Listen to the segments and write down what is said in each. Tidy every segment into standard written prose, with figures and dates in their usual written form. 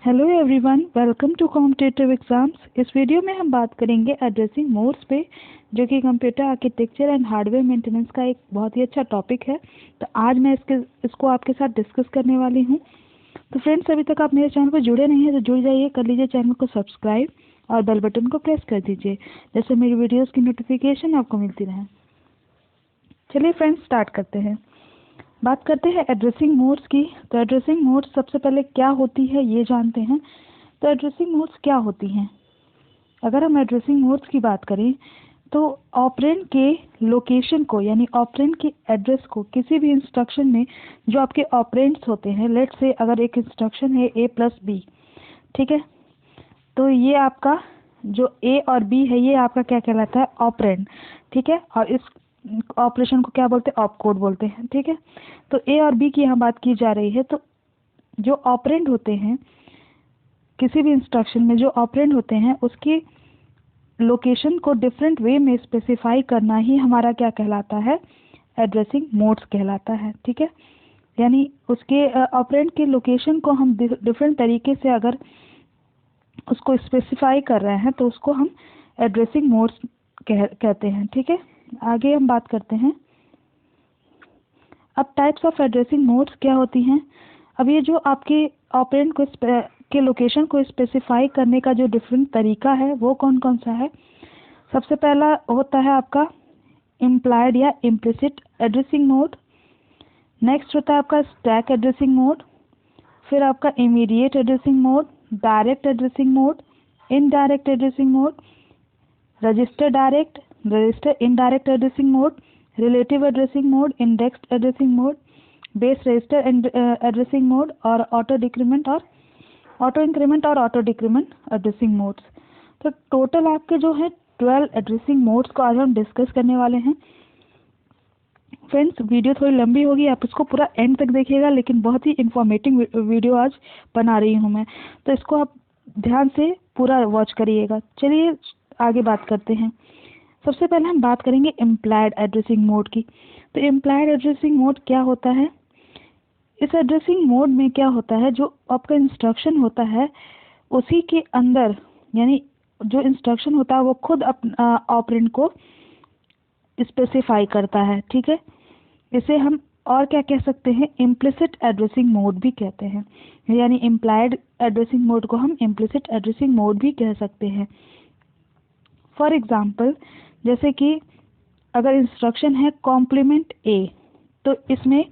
Hello everyone, welcome to competitive exams. इस video में हम बात करेंगे एड्रेसिंग मोड्स पे, जो कि computer architecture and hardware maintenance का एक बहुत ही अच्छा टॉपिक है। तो आज मैं इसको आपके साथ डिस्कस करने वाली हूँ। तो फ्रेंड्स, अभी तक आप मेरे चैनल पर जुड़े नहीं हैं तो जुड़ जाइए, कर लीजिए चैनल को सब्सक्राइब और बेल बटन को प्रेस कर दीजिए, जैसे मेरी वीडियोज़ की नोटिफिकेशन आपको मिलती रहे। चलिए फ्रेंड्स, स्टार्ट करते हैं। बात करते हैं एड्रेसिंग मोड्स की। तो एड्रेसिंग मोड्स सबसे पहले क्या होती है ये जानते हैं। तो एड्रेसिंग मोड्स क्या होती हैं? अगर हम एड्रेसिंग मोड्स की बात करें तो ऑपरेंड के लोकेशन को, यानी ऑपरेंड के एड्रेस को किसी भी इंस्ट्रक्शन में जो आपके ऑपरेंड्स होते हैं, लेट्स से अगर एक इंस्ट्रक्शन है a प्लस बी, ठीक है, तो ये आपका जो a और b है ये आपका क्या कहलाता है? ऑपरेंड, ठीक है। और इस ऑपरेशन को क्या बोलते हैं? ऑपकोड बोलते हैं, ठीक है। तो ए और बी की यहाँ बात की जा रही है। तो जो ऑपरेंड होते हैं किसी भी इंस्ट्रक्शन में, जो ऑपरेंड होते हैं उसकी लोकेशन को डिफरेंट वे में स्पेसिफाई करना ही हमारा क्या कहलाता है? एड्रेसिंग मोड्स कहलाता है, ठीक है। यानी उसके ऑपरेंड के लोकेशन को हम डिफरेंट तरीके से अगर उसको स्पेसिफाई कर रहे हैं तो उसको हम एड्रेसिंग मोड्स कहते हैं, ठीक है। आगे हम बात करते हैं। अब टाइप्स ऑफ एड्रेसिंग मोड्स क्या होती हैं? अब ये जो आपके ऑपरेंड को के लोकेशन को स्पेसिफाई करने का जो डिफरेंट तरीका है वो कौन कौन सा है? सबसे पहला होता है आपका इम्प्लाइड या इम्प्लिसिट एड्रेसिंग मोड। नेक्स्ट होता है आपका स्टैक एड्रेसिंग मोड। फिर आपका immediate addressing mode, direct addressing mode, indirect addressing mode, register direct, register indirect addressing mode, relative addressing mode, indexed addressing mode, base register addressing mode, और auto increment और auto decrement addressing modes. तो total आपके जो है 12 addressing modes को आज हम discuss करने वाले हैं। फ्रेंड्स, वीडियो थोड़ी लंबी होगी, आप इसको पूरा एंड तक देखिएगा, लेकिन बहुत ही इंफॉर्मेटिव वीडियो आज बना रही हूँ मैं, तो इसको आप ध्यान से पूरा वॉच करिएगा। चलिए आगे बात करते हैं। सबसे पहले हम बात करेंगे इम्प्लाइड एड्रेसिंग मोड की। तो इम्प्लाइड एड्रेसिंग मोड क्या होता है? इस एड्रेसिंग मोड में क्या होता है, जो आपका इंस्ट्रक्शन होता है उसी के अंदर, यानी जो इंस्ट्रक्शन होता है वो खुद ऑपरेंड को स्पेसिफाई करता है, ठीक है। इसे हम और क्या कह सकते हैं? इम्प्लिसिट एड्रेसिंग मोड भी कहते हैं, यानी इम्प्लाइड एड्रेसिंग मोड को हम इम्प्लिसिट एड्रेसिंग मोड भी कह सकते हैं। फॉर एग्जाम्पल, जैसे कि अगर इंस्ट्रक्शन है कॉम्प्लीमेंट ए, तो इसमें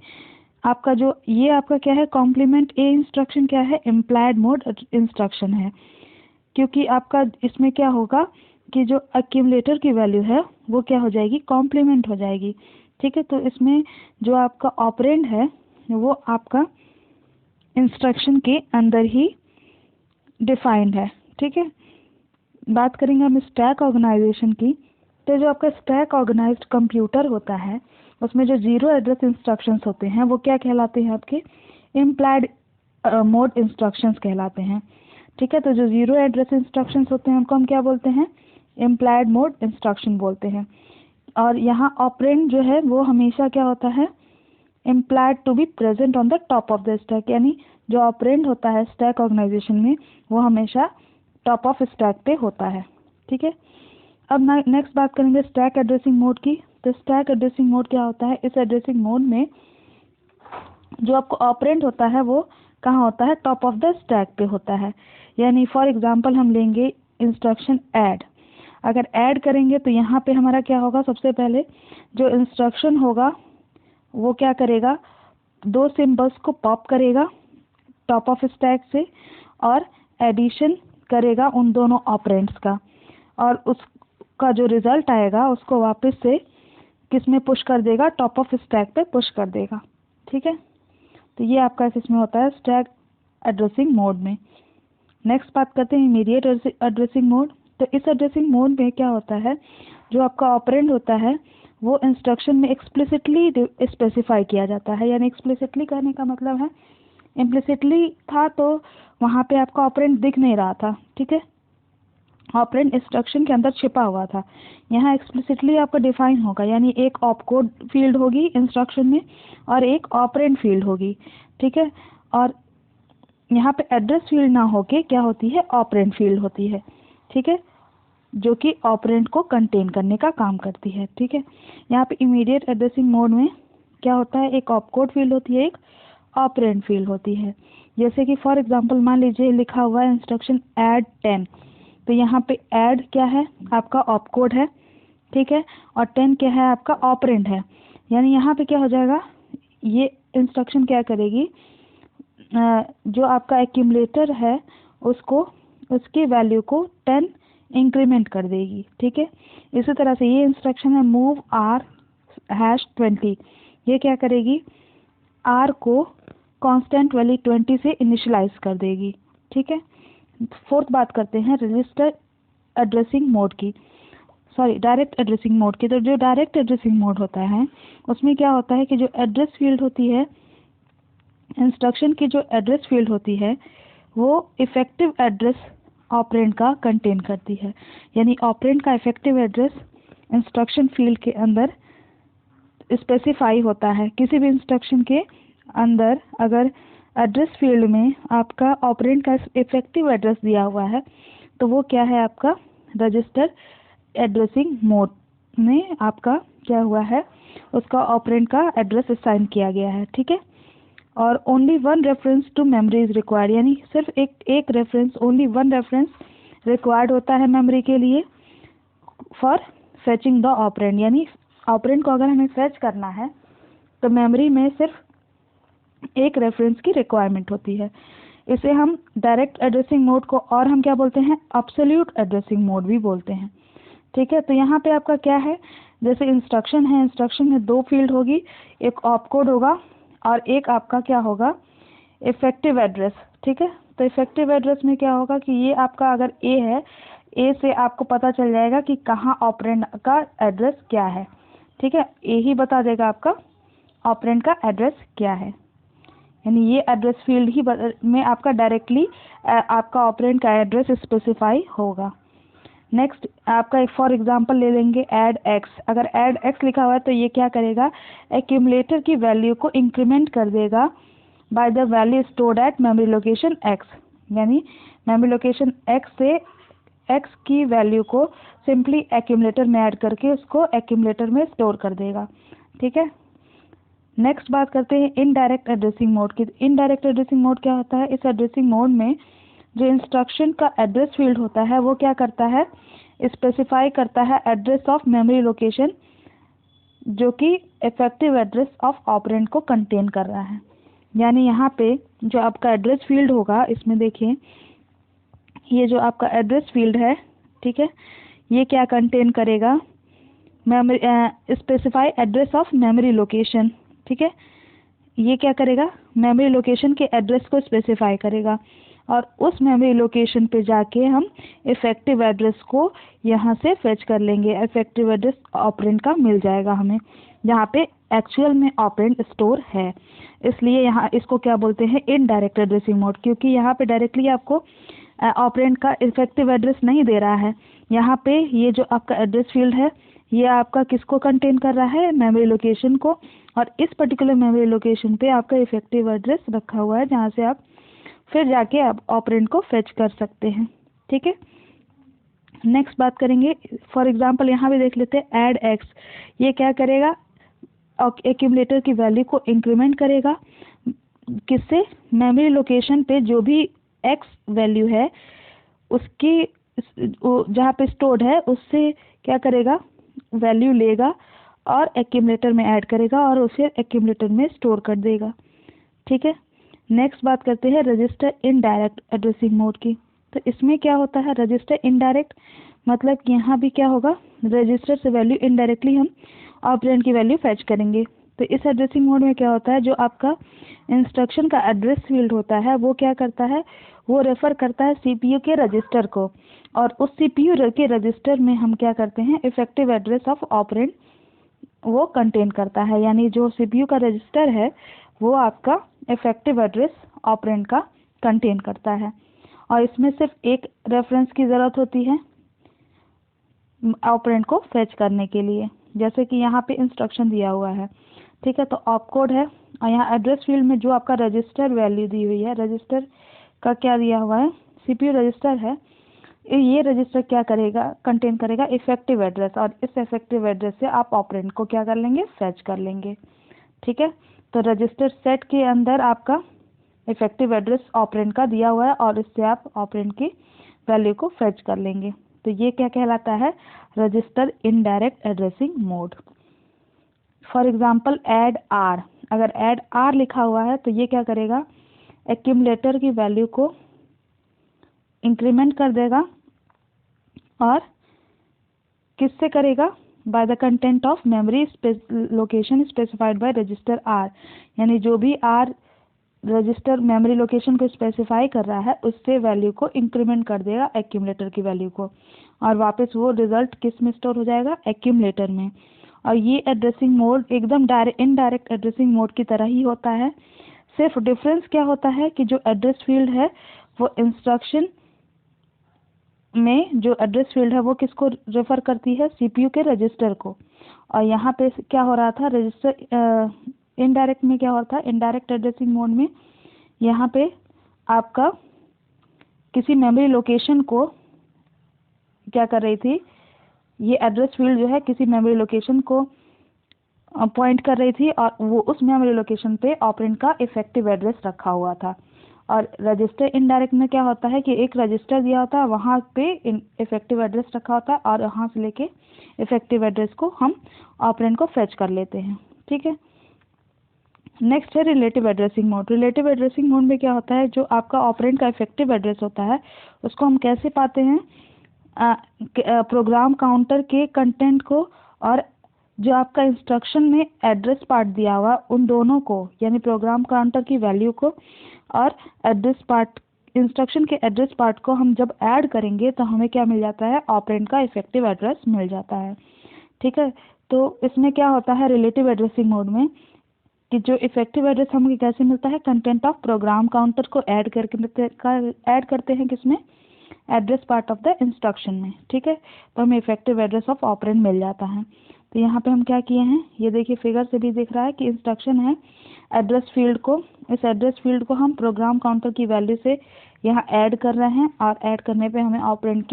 आपका जो ये आपका क्या है? कॉम्प्लीमेंट ए इंस्ट्रक्शन क्या है? इम्प्लाइड मोड इंस्ट्रक्शन है, क्योंकि आपका इसमें क्या होगा कि जो एक्यूमुलेटर की वैल्यू है वो क्या हो जाएगी? कॉम्प्लीमेंट हो जाएगी, ठीक है। तो इसमें जो आपका ऑपरेंड है वो आपका इंस्ट्रक्शन के अंदर ही डिफाइंड है, ठीक है। बात करेंगे हम स्टैक ऑर्गेनाइजेशन की। तो जो आपका स्टैक ऑर्गेनाइज्ड कंप्यूटर होता है उसमें जो जीरो एड्रेस इंस्ट्रक्शंस होते हैं वो क्या कहलाते हैं? आपके इम्प्लाइड मोड इंस्ट्रक्शंस कहलाते हैं, ठीक है। तो जो जीरो एड्रेस इंस्ट्रक्शंस होते हैं उनको हम क्या बोलते हैं? इम्प्लाइड मोड इंस्ट्रक्शन बोलते हैं। और यहाँ ऑपरेंड जो है वो हमेशा क्या होता है? Implied to be present on the top of the stack, यानी जो ऑपरेंड होता है स्टैक ऑर्गेनाइजेशन में वो हमेशा टॉप ऑफ स्टैक पे होता है, ठीक है। अब नेक्स्ट बात करेंगे स्टैक एड्रेसिंग मोड की। तो स्टैक एड्रेसिंग मोड क्या होता है? इस एड्रेसिंग मोड में जो आपको ऑपरेंड होता है वो कहाँ होता है? टॉप ऑफ द स्टैक पे होता है। यानी फॉर एग्जांपल हम लेंगे इंस्ट्रक्शन ऐड। अगर ऐड करेंगे तो यहाँ पे हमारा क्या होगा? सबसे पहले जो इंस्ट्रक्शन होगा वो क्या करेगा? दो सिंबल्स को पॉप करेगा टॉप ऑफ स्टैक से और एडिशन करेगा उन दोनों ऑपरेंड्स का, और उसका जो रिजल्ट आएगा उसको वापस से किस में पुश कर देगा? टॉप ऑफ स्टैक पे पुश कर देगा, ठीक है। तो ये आपका इसमें होता है स्टैक एड्रेसिंग मोड में। नेक्स्ट बात करते हैं इमीडिएट एड्रेसिंग मोड। तो इस एड्रेसिंग मोड में क्या होता है? जो आपका ऑपरेंड होता है वो इंस्ट्रक्शन में एक्सप्लिसिटली स्पेसिफाई किया जाता है। यानी एक्सप्लिसिटली कहने का मतलब है, इम्प्लिसिटली था तो वहाँ पे आपका ऑपरेंड दिख नहीं रहा था, ठीक है, ऑपरेंड इंस्ट्रक्शन के अंदर छिपा हुआ था। यहाँ एक्सप्लिसिटली आपका डिफाइन होगा, यानी एक ऑपकोड फील्ड होगी इंस्ट्रक्शन में और एक ऑपरेंड फील्ड होगी, ठीक है। और यहाँ पे एड्रेस फील्ड ना होके क्या होती है, ऑपरेंड फील्ड होती है, ठीक है, जो कि ऑपरेंड को कंटेन करने का काम करती है, ठीक है। यहाँ पे इमीडिएट एड्रेसिंग मोड में क्या होता है, एक ऑपकोड फील्ड होती है, एक ऑपरेंड फील्ड होती है। जैसे कि फॉर एग्जांपल मान लीजिए लिखा हुआ है इंस्ट्रक्शन ऐड 10, तो यहाँ पे ऐड क्या है, आपका ऑपकोड है, ठीक है, और 10 क्या है, आपका ऑपरेंड है। यानी यहाँ पे क्या हो जाएगा, ये इंस्ट्रक्शन क्या करेगी, जो आपका एक्यूमुलेटर है उसको, उसकी वैल्यू को 10 इंक्रीमेंट कर देगी, ठीक है। इसी तरह से ये इंस्ट्रक्शन है मूव आर #20, ये क्या करेगी, आर को कांस्टेंट वैल्यू 20 से इनिशियलाइज कर देगी, ठीक है। फोर्थ बात करते हैं रजिस्टर एड्रेसिंग मोड की, सॉरी डायरेक्ट एड्रेसिंग मोड की। तो जो डायरेक्ट एड्रेसिंग मोड होता है उसमें क्या होता है कि जो एड्रेस फील्ड होती है, इंस्ट्रक्शन की जो एड्रेस फील्ड होती है वो इफेक्टिव एड्रेस ऑपरेंड का कंटेन करती है। यानी ऑपरेंड का इफेक्टिव एड्रेस इंस्ट्रक्शन फील्ड के अंदर स्पेसिफाई होता है। किसी भी इंस्ट्रक्शन के अंदर अगर एड्रेस फील्ड में आपका ऑपरेंड का इफेक्टिव एड्रेस दिया हुआ है तो वो क्या है, आपका रजिस्टर एड्रेसिंग मोड में आपका क्या हुआ है, उसका ऑपरेंड का एड्रेस असाइन किया गया है, ठीक है। और only one reference to memory is required, यानी सिर्फ एक reference, only one reference required होता है मेमोरी के लिए फॉर फेचिंग द ऑपरेंड। यानी ऑपरेंड को अगर हमें फेच करना है तो मेमोरी में सिर्फ एक रेफरेंस की रिक्वायरमेंट होती है। इसे हम डायरेक्ट एड्रेसिंग मोड को और हम क्या बोलते हैं, एब्सोल्यूट एड्रेसिंग मोड भी बोलते हैं, ठीक है। तो यहाँ पे आपका क्या है, जैसे इंस्ट्रक्शन है, इंस्ट्रक्शन में दो फील्ड होगी, एक ऑपकोड होगा और एक आपका क्या होगा, इफेक्टिव एड्रेस, ठीक है। तो इफेक्टिव एड्रेस में क्या होगा कि ये आपका अगर ए है, ए से आपको पता चल जाएगा कि कहाँ ऑपरेंड का एड्रेस क्या है, ठीक है। ए ही बता देगा आपका ऑपरेंड का एड्रेस क्या है, यानी ये एड्रेस फील्ड ही में आपका डायरेक्टली आपका ऑपरेंड का एड्रेस स्पेसिफाई होगा। नेक्स्ट आपका एक फॉर एग्जांपल ले लेंगे ऐड एक्स। अगर ऐड एक्स लिखा हुआ है तो ये क्या करेगा, एक्यूमुलेटर की वैल्यू को इंक्रीमेंट कर देगा by the value stored at memory location x. यानी मेमोरी लोकेशन एक्स से एक्स की वैल्यू को सिंपली एक्यूमुलेटर में ऐड करके उसको एक्यूमुलेटर में स्टोर कर देगा, ठीक है। नेक्स्ट बात करते हैं इनडायरेक्ट एड्रेसिंग मोड की। इनडायरेक्ट एड्रेसिंग मोड क्या होता है, इस एड्रेसिंग मोड में जो इंस्ट्रक्शन का एड्रेस फील्ड होता है वो क्या करता है, स्पेसिफाई करता है एड्रेस ऑफ मेमोरी लोकेशन जो कि इफेक्टिव एड्रेस ऑफ ऑपरेंड को कंटेन कर रहा है। यानी यहाँ पे जो आपका एड्रेस फील्ड होगा, इसमें देखिए ये जो आपका एड्रेस फील्ड है, ठीक है, ये क्या कंटेन करेगा, memory specify address of memory location, ठीक है। ये क्या करेगा, मेमोरी लोकेशन के एड्रेस को स्पेसिफाई करेगा और उस मेमोरी लोकेशन पे जाके हम इफेक्टिव एड्रेस को यहाँ से फेच कर लेंगे। इफेक्टिव एड्रेस ऑपरेंड का मिल जाएगा हमें, जहाँ पे एक्चुअल में ऑपरेंड स्टोर है। इसलिए यहाँ इसको क्या बोलते हैं, इनडायरेक्ट एड्रेसिंग मोड, क्योंकि यहाँ पे डायरेक्टली आपको ऑपरेंड का इफेक्टिव एड्रेस नहीं दे रहा है। यहाँ पे ये जो आपका एड्रेस फील्ड है ये आपका किसको कंटेन कर रहा है, मेमोरी लोकेशन को, और इस पर्टिकुलर मेमोरी लोकेशन पे आपका इफेक्टिव एड्रेस रखा हुआ है जहाँ से आप फिर जाके आप ऑपरेंड को फेच कर सकते हैं, ठीक है। नेक्स्ट बात करेंगे, फॉर एग्जांपल यहाँ भी देख लेते हैं ऐड एक्स। ये क्या करेगा, एक्यूमुलेटर की वैल्यू को इंक्रीमेंट करेगा, किससे, मेमोरी लोकेशन पे जो भी एक्स वैल्यू है उसकी जहाँ पे स्टोर्ड है उससे क्या करेगा, वैल्यू लेगा और एक्यूमुलेटर में ऐड करेगा और उसे एक्यूमुलेटर में स्टोर कर देगा, ठीक है। नेक्स्ट बात करते हैं रजिस्टर इनडायरेक्ट एड्रेसिंग मोड की। तो इसमें क्या होता है, रजिस्टर इनडायरेक्ट मतलब कि यहाँ भी क्या होगा, रजिस्टर से वैल्यू इनडायरेक्टली हम ऑपरेंड की वैल्यू फेच करेंगे। तो इस एड्रेसिंग मोड में क्या होता है, जो आपका इंस्ट्रक्शन का एड्रेस फील्ड होता है वो क्या करता है, वो रेफर करता है सीपीयू के रजिस्टर को, और उस सीपीयू के रजिस्टर में हम क्या करते हैं, इफेक्टिव एड्रेस ऑफ ऑपरेंड वो कंटेन करता है। यानी जो सीपीयू का रजिस्टर है वो आपका इफेक्टिव एड्रेस ऑपरेंड का कंटेन करता है, और इसमें सिर्फ एक रेफरेंस की ज़रूरत होती है ऑपरेंड को फेच करने के लिए। जैसे कि यहाँ पे इंस्ट्रक्शन दिया हुआ है, ठीक है, तो ऑपकोड है और यहाँ एड्रेस फील्ड में जो आपका रजिस्टर वैल्यू दी हुई है, रजिस्टर का क्या दिया हुआ है, CPU रजिस्टर है, ये रजिस्टर क्या करेगा, कंटेन करेगा इफेक्टिव एड्रेस, और इस इफेक्टिव एड्रेस से आप ऑपरेंड को क्या कर लेंगे, फेच कर लेंगे। ठीक है, तो रजिस्टर सेट के अंदर आपका इफेक्टिव एड्रेस ऑपरेंड का दिया हुआ है और इससे आप ऑपरेंड की वैल्यू को फेच कर लेंगे। तो ये क्या कहलाता है, register indirect addressing mode. For example add R, अगर ऐड आर लिखा हुआ है तो ये क्या करेगा, एक्यूमुलेटर की वैल्यू को इंक्रीमेंट कर देगा, और किससे करेगा, by the content of memory location specified by register R, यानी जो भी आर रजिस्टर मेमोरी लोकेशन को स्पेसिफाई कर रहा है उससे वैल्यू को इंक्रीमेंट कर देगा, एक्यूमुलेटर की वैल्यू को, और वापस वो रिजल्ट किस में स्टोर हो जाएगा, एक्यूमुलेटर में। और ये एड्रेसिंग मोड एकदम इनडायरेक्ट एड्रेसिंग मोड की तरह ही होता है। सिर्फ डिफरेंस क्या होता है कि जो एड्रेस फील्ड है वो इंस्ट्रक्शन में जो एड्रेस फील्ड है वो किसको रेफर करती है, CPU के रजिस्टर को। और यहाँ पे क्या हो रहा था, रजिस्टर इनडायरेक्ट में क्या हो रहा था, इनडायरेक्ट एड्रेसिंग मोड में यहाँ पे आपका किसी मेमोरी लोकेशन को क्या कर रही थी, ये एड्रेस फील्ड जो है किसी मेमोरी लोकेशन को पॉइंट कर रही थी, और वो उस मेमोरी लोकेशन पे ऑपरेंड का इफेक्टिव एड्रेस रखा हुआ था। और रजिस्टर इनडायरेक्ट में क्या होता है कि एक रजिस्टर दिया होता है, वहाँ पे इफेक्टिव एड्रेस रखा होता है, और वहाँ से लेके इफेक्टिव एड्रेस को हम ऑपरेंड को फेच कर लेते हैं। ठीक है, नेक्स्ट है relative addressing mode. Relative addressing mode में क्या होता है, जो आपका ऑपरेंड का इफेक्टिव एड्रेस होता है उसको हम कैसे पाते हैं, प्रोग्राम काउंटर के कंटेंट को और जो आपका इंस्ट्रक्शन में एड्रेस पार्ट दिया हुआ उन दोनों को, यानी प्रोग्राम काउंटर की वैल्यू को और एड्रेस पार्ट, इंस्ट्रक्शन के एड्रेस पार्ट को हम जब ऐड करेंगे तो हमें क्या मिल जाता है, ऑपरेंड का इफेक्टिव एड्रेस मिल जाता है। ठीक है, तो इसमें क्या होता है रिलेटिव एड्रेसिंग मोड में कि जो इफेक्टिव एड्रेस हमें कैसे मिलता है, कंटेंट ऑफ प्रोग्राम काउंटर को ऐड करते हैं किसमें, address part of the instruction में। ठीक है, तो हमें इफेक्टिव एड्रेस ऑफ ऑपरेंड मिल जाता है। तो यहाँ पे हम क्या किए हैं, ये देखिए फिगर से भी दिख रहा है कि इंस्ट्रक्शन है, एड्रेस फील्ड को, इस एड्रेस फील्ड को हम प्रोग्राम काउंटर की वैल्यू से यहाँ ऐड कर रहे हैं, और ऐड करने पे हमें ऑपरेंड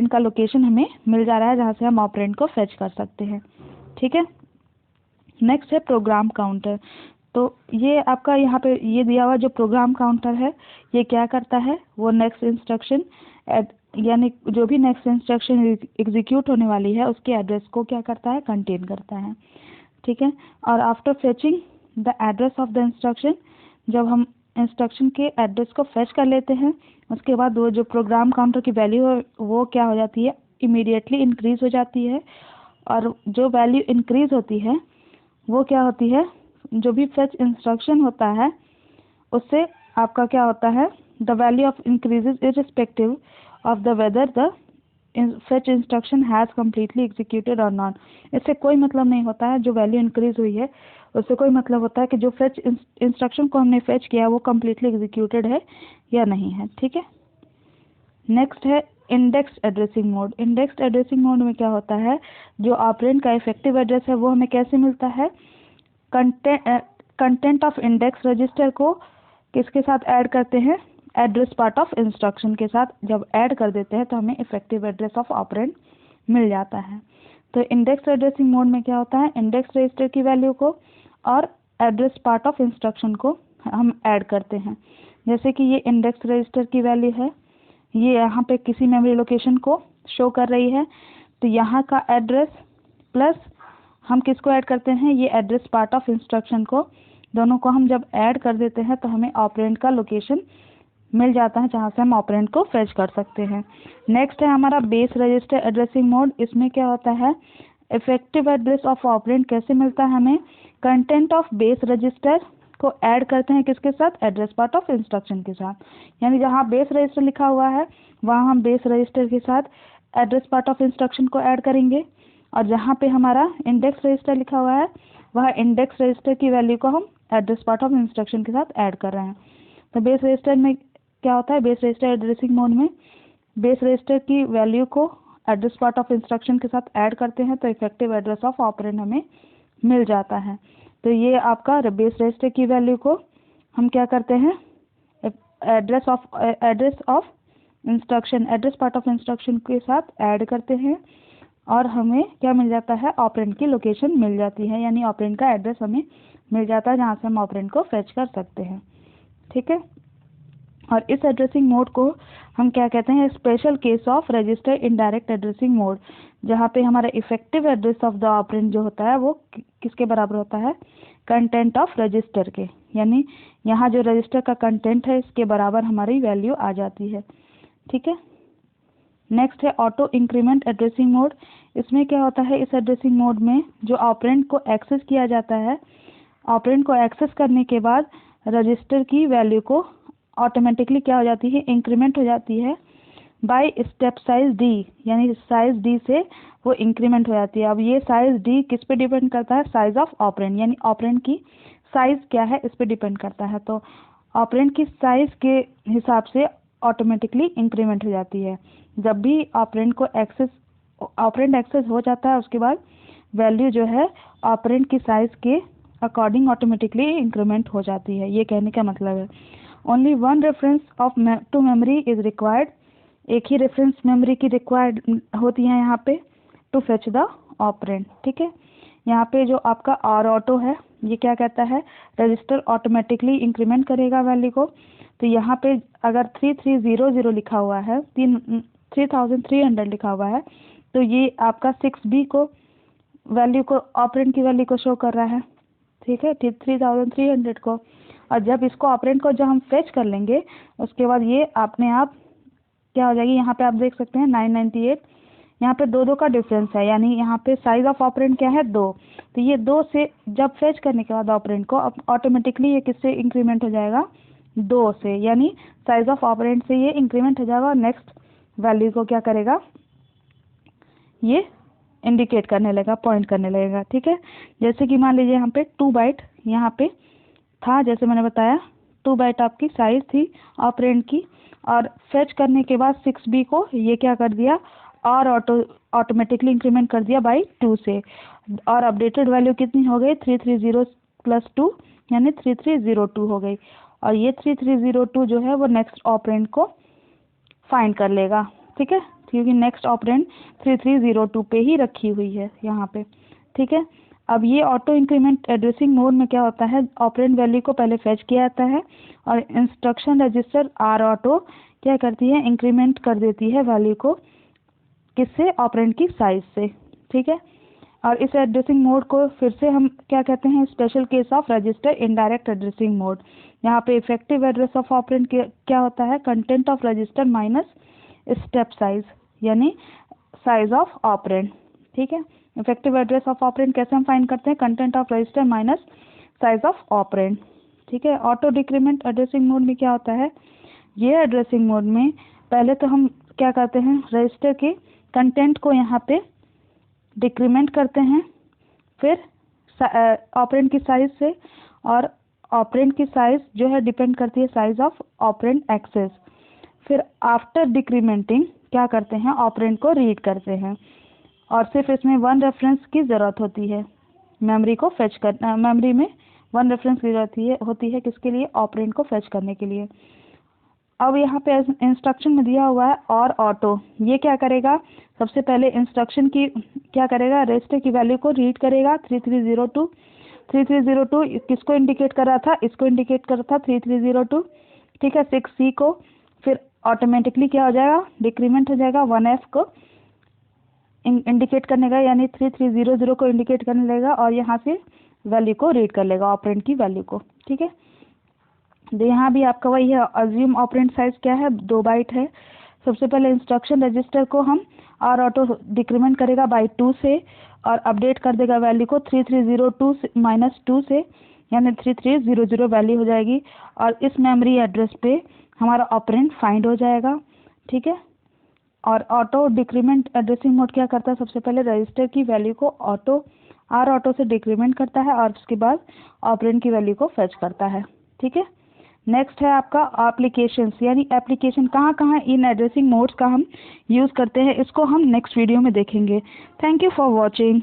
का लोकेशन हमें मिल जा रहा है जहाँ से हम ऑपरेंड को फेच कर सकते हैं। ठीक है, नेक्स्ट है प्रोग्राम काउंटर। तो ये आपका यहाँ पे ये दिया हुआ जो प्रोग्राम काउंटर है ये क्या करता है, वो नेक्स्ट इंस्ट्रक्शन यानी जो भी नेक्स्ट इंस्ट्रक्शन एग्जीक्यूट होने वाली है उसके एड्रेस को क्या करता है, कंटेन करता है। ठीक है, और after fetching the address of the instruction, जब हम इंस्ट्रक्शन के एड्रेस को फेच कर लेते हैं उसके बाद वो जो प्रोग्राम काउंटर की वैल्यू है वो क्या हो जाती है, इमीडिएटली इंक्रीज हो जाती है। और जो वैल्यू इंक्रीज होती है वो क्या होती है, जो भी फेच इंस्ट्रक्शन होता है उससे आपका क्या होता है, the value of increases irrespective of the whether the fetch instruction has completely executed और नॉट। इससे कोई मतलब नहीं होता है जो वैल्यू इंक्रीज हुई है, उससे कोई मतलब होता है कि जो फेच इंस्ट्रक्शन को हमने फेच किया वो कम्प्लीटली एग्जीक्यूटेड है या नहीं है। ठीक है, नेक्स्ट है index addressing mode. Index addressing mode में क्या होता है, जो ऑपरेंड का इफेक्टिव एड्रेस है वो हमें कैसे मिलता है, कंटेंट ऑफ इंडेक्स रजिस्टर को किसके साथ ऐड करते हैं, एड्रेस पार्ट ऑफ इंस्ट्रक्शन के साथ जब ऐड कर देते हैं तो हमें इफेक्टिव एड्रेस ऑफ ऑपरेंड मिल जाता है। तो इंडेक्स एड्रेसिंग मोड में क्या होता है, इंडेक्स रजिस्टर की वैल्यू को और एड्रेस पार्ट ऑफ इंस्ट्रक्शन को हम ऐड करते हैं। जैसे कि ये इंडेक्स रजिस्टर की वैल्यू है, ये यहाँ पे किसी मेमोरी लोकेशन को शो कर रही है, तो यहाँ का एड्रेस प्लस हम किसको ऐड करते हैं, ये एड्रेस पार्ट ऑफ इंस्ट्रक्शन को, दोनों को हम जब ऐड कर देते हैं तो हमें ऑपरेंड का लोकेशन मिल जाता है जहाँ से हम ऑपरेंड को फेच कर सकते हैं। नेक्स्ट है हमारा बेस रजिस्टर एड्रेसिंग मोड। इसमें क्या होता है, इफेक्टिव एड्रेस ऑफ ऑपरेंड कैसे मिलता है हमें, कंटेंट ऑफ बेस रजिस्टर को ऐड करते हैं किसके साथ, एड्रेस पार्ट ऑफ इंस्ट्रक्शन के साथ। यानी जहाँ बेस रजिस्टर लिखा हुआ है वहाँ हम बेस रजिस्टर के साथ एड्रेस पार्ट ऑफ इंस्ट्रक्शन को ऐड करेंगे, और जहाँ पे हमारा इंडेक्स रजिस्टर लिखा हुआ है वह इंडेक्स रजिस्टर की वैल्यू को हम एड्रेस पार्ट ऑफ इंस्ट्रक्शन के साथ ऐड कर रहे हैं। तो बेस रजिस्टर में क्या होता है, बेस रजिस्टर एड्रेसिंग मोड में बेस रजिस्टर की वैल्यू को एड्रेस पार्ट ऑफ इंस्ट्रक्शन के साथ ऐड करते हैं तो इफेक्टिव एड्रेस ऑफ ऑपरेंड हमें मिल जाता है। तो ये आपका बेस रजिस्टर की वैल्यू को हम क्या करते हैं, address of instruction, address part of instruction के साथ ऐड करते हैं और हमें क्या मिल जाता है, ऑपरेंड की लोकेशन मिल जाती है, यानी ऑपरेंड का एड्रेस हमें मिल जाता है जहाँ से हम ऑपरेंड को फेच कर सकते हैं। ठीक है, और इस एड्रेसिंग मोड को हम क्या कहते हैं, special case of register indirect addressing mode, जहाँ पे हमारा effective address of the operand जो होता है वो किसके बराबर होता है, कंटेंट ऑफ रजिस्टर के, यानी यहाँ जो रजिस्टर का कंटेंट है इसके बराबर हमारी वैल्यू आ जाती है। ठीक है, नेक्स्ट है ऑटो इंक्रीमेंट एड्रेसिंग मोड। इसमें क्या होता है, इस एड्रेसिंग मोड में जो ऑपरेंड को एक्सेस किया जाता है, ऑपरेंड को एक्सेस करने के बाद रजिस्टर की वैल्यू को ऑटोमेटिकली क्या हो जाती है, इंक्रीमेंट हो जाती है बाय स्टेप साइज डी, यानी साइज डी से वो इंक्रीमेंट हो जाती है। अब ये साइज डी किस पे डिपेंड करता है, साइज ऑफ ऑपरेंड, यानी ऑपरेंड की साइज क्या है इस पे डिपेंड करता है। तो ऑपरेंड की साइज के हिसाब से ऑटोमेटिकली इंक्रीमेंट हो जाती है। जब भी ऑपरेंड एक्सेस हो जाता है उसके बाद वैल्यू जो है ऑपरेंड की साइज के अकॉर्डिंग ऑटोमेटिकली इंक्रीमेंट हो जाती है। ये कहने का मतलब है only one reference to memory is required, एक ही रेफरेंस मेमोरी की रिक्वायर्ड होती है यहाँ पे टू फेच द ऑपरेंड। ठीक है, यहाँ पे जो आपका आर ऑटो है ये क्या कहता है, रजिस्टर ऑटोमेटिकली इंक्रीमेंट करेगा वैल्यू को। तो यहाँ पे अगर 3300 लिखा हुआ है, 3300 लिखा हुआ है, तो ये आपका 6B को वैल्यू को ऑपरेंड की वैल्यू को शो कर रहा है। ठीक है, 3300 को, और जब इसको ऑपरेंड को जब हम फेच कर लेंगे उसके बाद ये अपने आप क्या हो जाएगी, यहाँ पे आप देख सकते हैं 998, यहाँ पे 2 का डिफरेंस है, यानी यहाँ पे साइज ऑफ ऑपरेंड क्या है 2, तो ये 2 से जब फेच करने के बाद ऑपरेंड को ऑटोमेटिकली ये किससे इंक्रीमेंट हो जाएगा, 2 से, यानी साइज ऑफ ऑपरेंड से ये इंक्रीमेंट हो जाएगा और नेक्स्ट वैल्यू को क्या करेगा, ये इंडिकेट करने लगेगा, पॉइंट करने लगेगा। ठीक है, जैसे कि मान लीजिए यहाँ पे 2 बाइट यहाँ पे था, जैसे मैंने बताया 2 बाइट आपकी साइज थी ऑपरेंड की, और फेच करने के बाद 6B को ये क्या कर दिया, और ऑटोमेटिकली इंक्रीमेंट कर दिया बाई 2 से, और अपडेटेड वैल्यू कितनी हो गई, 330 + 2 यानी 3302 हो गई, और ये 3302 जो है वो नेक्स्ट ऑपरेंड को फाइंड कर लेगा। ठीक है, क्योंकि नेक्स्ट ऑपरेंड 3302 पे ही रखी हुई है यहाँ पे। ठीक है, अब ये ऑटो इंक्रीमेंट एड्रेसिंग मोड में क्या होता है, ऑपरेंड वैल्यू को पहले फेच किया जाता है और इंस्ट्रक्शन रजिस्टर आर ऑटो क्या करती है, इंक्रीमेंट कर देती है वैल्यू को, किससे, ऑपरेंड की साइज से। ठीक है, और इस एड्रेसिंग मोड को फिर से हम क्या कहते हैं, special case of register indirect addressing mode. यहाँ पे इफेक्टिव एड्रेस ऑफ ऑपरेंड क्या होता है, content of register minus step size, यानी साइज ऑफ ऑपरेंड। ठीक है, इफेक्टिव एड्रेस ऑफ ऑपरेंड कैसे हम फाइंड करते हैं, content of register minus size of operand. ठीक है, ऑटो डिक्रीमेंट एड्रेसिंग मोड में क्या होता है, ये एड्रेसिंग मोड में पहले तो हम क्या करते हैं, रजिस्टर के कंटेंट को यहाँ पे डिक्रीमेंट करते हैं, फिर ऑपरेंड की साइज से, और ऑपरेंड की साइज जो है डिपेंड करती है साइज ऑफ ऑपरेंड एक्सेस। फिर आफ्टर डिक्रीमेंटिंग क्या करते हैं, ऑपरेंड को रीड करते हैं, और सिर्फ इसमें 1 रेफरेंस की ज़रूरत होती है, मेमोरी को फेच कर, मेमोरी में 1 रेफरेंस की ज़रूरत होती है किसके लिए, ऑपरेंड को फेच करने के लिए। अब यहाँ पे इंस्ट्रक्शन में दिया हुआ है और ऑटो, ये क्या करेगा, सबसे पहले इंस्ट्रक्शन की क्या करेगा, रजिस्टर की वैल्यू को रीड करेगा 3302 किसको इंडिकेट कर रहा था, इसको इंडिकेट कर रहा था 3302। ठीक है, 6C को फिर ऑटोमेटिकली क्या हो जाएगा, डिक्रीमेंट हो जाएगा 1F को इंडिकेट करने का, यानी 3300 को इंडिकेट करने लगेगा और यहाँ से वैल्यू को रीड कर लेगा, ऑपरेंड की वैल्यू को। ठीक है, तो यहाँ भी आपका वही है, अज्यूम ऑपरेंड साइज क्या है, 2 बाइट है। सबसे पहले इंस्ट्रक्शन रजिस्टर को हम आर ऑटो डिक्रीमेंट करेगा बाई 2 से, और अपडेट कर देगा वैल्यू को 3302 माइनस 2 से, यानी 3300 वैल्यू हो जाएगी, और इस मेमोरी एड्रेस पे हमारा ऑपरेंड फाइंड हो जाएगा। ठीक है, और ऑटो डिक्रीमेंट एड्रेसिंग मोड क्या करता है, सबसे पहले रजिस्टर की वैल्यू को आर ऑटो से डिक्रीमेंट करता है और उसके बाद ऑपरेंड की वैल्यू को फेच करता है। ठीक है, नेक्स्ट है आपका एप्लीकेशंस, यानी एप्लीकेशन कहाँ कहाँ इन एड्रेसिंग मोड्स का हम यूज़ करते हैं, इसको हम नेक्स्ट वीडियो में देखेंगे। Thank you for watching.